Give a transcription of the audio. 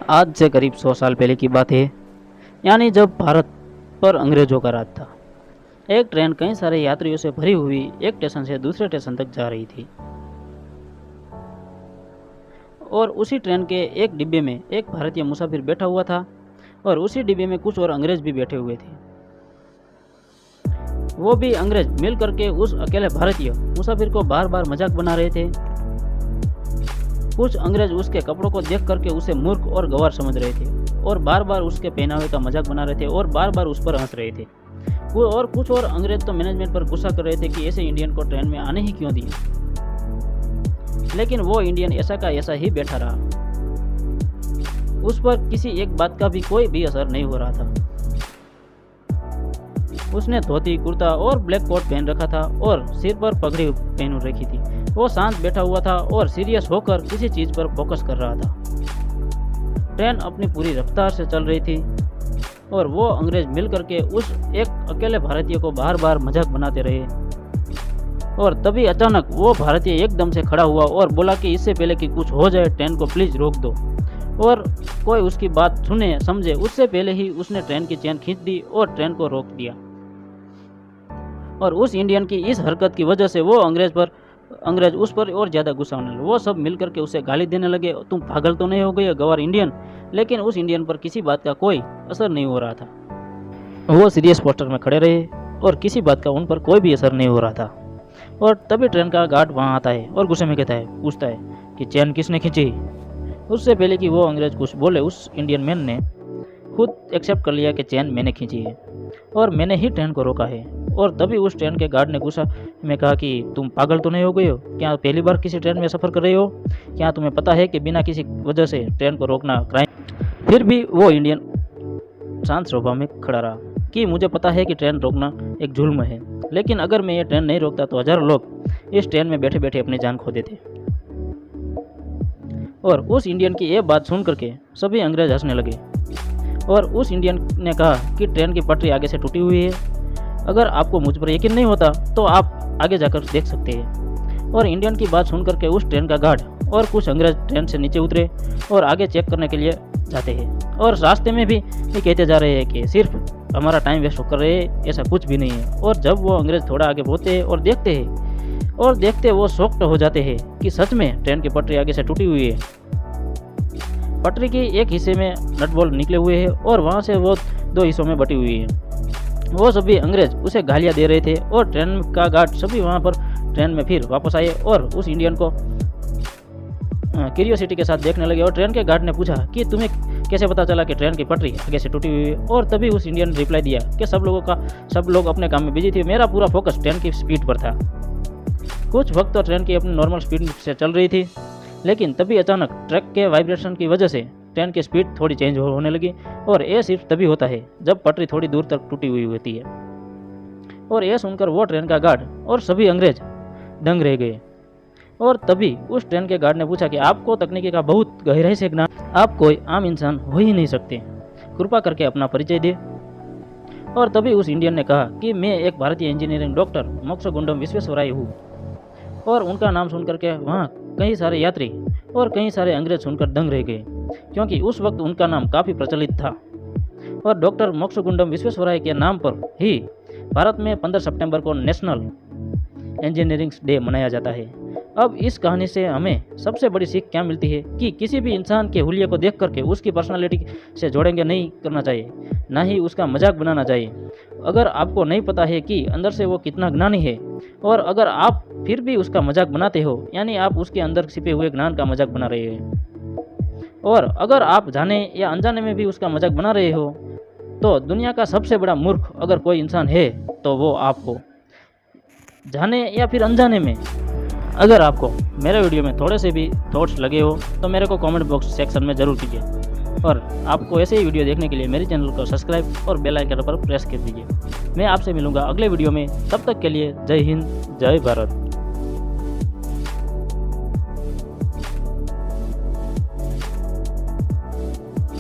आज से करीब 100 साल पहले की बात है, यानी जब भारत पर अंग्रेजों का राज था। एक ट्रेन कई सारे यात्रियों से भरी हुई एक स्टेशन से दूसरे स्टेशन तक जा रही थी और उसी ट्रेन के एक डिब्बे में एक भारतीय मुसाफिर बैठा हुआ था और उसी डिब्बे में कुछ और अंग्रेज भी बैठे हुए थे। वो भी अंग्रेज मिल करके उस अकेले भारतीय मुसाफिर को बार बार मजाक बना रहे थे। कुछ अंग्रेज उसके कपड़ों को देख करके उसे मूर्ख और गंवार समझ रहे थे और बार बार उसके पहनावे का मजाक बना रहे थे और बार बार उस पर हंस रहे थे। और कुछ और अंग्रेज तो मैनेजमेंट पर गुस्सा कर रहे थे कि ऐसे इंडियन को ट्रेन में आने ही क्यों दिए, लेकिन वो इंडियन ऐसा का ऐसा ही बैठा रहा। उस पर किसी एक बात का भी कोई भी असर नहीं हो रहा था। उसने धोती कुर्ता और ब्लैक कोट पहन रखा था और सिर पर पगड़ी पहन रखी थी। वो शांत बैठा हुआ था और सीरियस होकर किसी चीज पर फोकस कर रहा था। ट्रेन अपनी पूरी रफ्तार से चल रही थी और वो अंग्रेज मिल करके उस एक अकेले भारतीय को बार बार मजाक बनाते रहे। और तभी अचानक वो भारतीय एकदम से खड़ा हुआ और बोला कि इससे पहले कि कुछ हो जाए ट्रेन को प्लीज रोक दो। और कोई उसकी बात सुने समझे उससे पहले ही उसने ट्रेन की चेन खींच दी और ट्रेन को रोक दिया। और उस इंडियन की इस हरकत की वजह से वो अंग्रेज उस पर और ज़्यादा गुस्सा होने लगे। वो सब मिल करके उसे गाली देने लगे, तुम पागल तो नहीं हो गए गवार इंडियन। लेकिन उस इंडियन पर किसी बात का कोई असर नहीं हो रहा था। वो सीरियस पोस्टर में खड़े रहे और किसी बात का उन पर कोई भी असर नहीं हो रहा था। और तभी ट्रेन का गार्ड वहाँ आता है और गुस्से में कहता है, पूछता है कि चैन किसने खींची। उससे पहले कि वो अंग्रेज कुछ बोले उस इंडियन मैन ने खुद एक्सेप्ट कर लिया कि चैन मैंने खींची है और मैंने ही ट्रेन को रोका है। और तभी उस ट्रेन के गार्ड ने गुस्सा में कहा कि तुम पागल तो नहीं हो गए हो, क्या पहली बार किसी ट्रेन में सफ़र कर रहे हो, क्या तुम्हें पता है कि बिना किसी वजह से ट्रेन को रोकना क्राइम। फिर भी वो इंडियन शांत स्वभाव में खड़ा रहा कि मुझे पता है कि ट्रेन रोकना एक जुल्म है, लेकिन अगर मैं ये ट्रेन नहीं रोकता तो हजारों लोग इस ट्रेन में बैठे बैठे अपनी जान खो देते। और उस इंडियन की ये बात सुन करके सभी अंग्रेज हंसने लगे। और उस इंडियन ने कहा कि ट्रेन की पटरी आगे से टूटी हुई है, अगर आपको मुझ पर यकीन नहीं होता तो आप आगे जाकर देख सकते हैं। और इंडियन की बात सुन करके उस ट्रेन का गार्ड और कुछ अंग्रेज ट्रेन से नीचे उतरे और आगे चेक करने के लिए जाते हैं। और रास्ते में भी ये कहते जा रहे हैं कि सिर्फ हमारा टाइम वेस्ट कर रहे हैं, ऐसा कुछ भी नहीं है। और जब वो अंग्रेज थोड़ा आगे पहुँचते हैं और देखते वो शॉक्ड हो जाते हैं कि सच में ट्रेन की पटरी आगे से टूटी हुई है। पटरी के एक हिस्से में नट बोल्ट निकले हुए हैं और वहाँ से वो दो हिस्सों में बटी हुई है। वो सभी अंग्रेज उसे गालियाँ दे रहे थे और ट्रेन का गार्ड सभी वहाँ पर ट्रेन में फिर वापस आए और उस इंडियन को क्यूरियोसिटी के साथ देखने लगे। और ट्रेन के गार्ड ने पूछा कि तुम्हें कैसे पता चला कि ट्रेन की पटरी आगे से टूटी हुई है। और तभी उस इंडियन ने रिप्लाई दिया कि सब लोग अपने काम में बिजी थे, मेरा पूरा फोकस ट्रेन की स्पीड पर था। कुछ वक्त तो ट्रेन की अपनी नॉर्मल स्पीड से चल रही थी, लेकिन तभी अचानक ट्रक के वाइब्रेशन की वजह से ट्रेन की स्पीड थोड़ी चेंज होने लगी। और ये सिर्फ तभी होता है जब पटरी थोड़ी दूर तक टूटी हुई होती है। और यह सुनकर वो ट्रेन का गार्ड और सभी अंग्रेज दंग रह गए। और तभी उस ट्रेन के गार्ड ने पूछा कि आपको तकनीकी का बहुत गहराई से ज्ञान, आप कोई आम इंसान हो ही नहीं सकते, कृपा करके अपना परिचय दे। और तभी उस इंडियन ने कहा कि मैं एक भारतीय इंजीनियरिंग डॉक्टर मोक्षगुंडम विश्वेश्वराय हूँ। और उनका नाम सुनकर के वहाँ कई सारे यात्री और कई सारे अंग्रेज सुनकर दंग रह गए, क्योंकि उस वक्त उनका नाम काफ़ी प्रचलित था। और डॉक्टर मोक्षगुंडम विश्वेश्वराय के नाम पर ही भारत में 15 सितंबर को नेशनल इंजीनियरिंग डे मनाया जाता है। अब इस कहानी से हमें सबसे बड़ी सीख क्या मिलती है कि किसी भी इंसान के हुलिये को देख करके उसकी पर्सनालिटी से जोड़ेंगे नहीं करना चाहिए, ना ही उसका मजाक बनाना चाहिए। अगर आपको नहीं पता है कि अंदर से वो कितना ज्ञानी है और अगर आप फिर भी उसका मजाक बनाते हो, यानी आप उसके अंदर छिपे हुए ज्ञान का मजाक बना रहे हैं। और अगर आप जाने या अनजाने में भी उसका मजाक बना रहे हो तो दुनिया का सबसे बड़ा मूर्ख अगर कोई इंसान है तो वो आप हो। जाने या फिर अनजाने में अगर आपको मेरे वीडियो में थोड़े से भी थॉट्स लगे हो तो मेरे को कमेंट बॉक्स सेक्शन में ज़रूर कीजिए। और आपको ऐसे ही वीडियो देखने के लिए मेरे चैनल को सब्सक्राइब और बेल आइकन पर प्रेस कर दीजिए। मैं आपसे मिलूंगा अगले वीडियो में, तब तक के लिए जय हिंद जय भारत।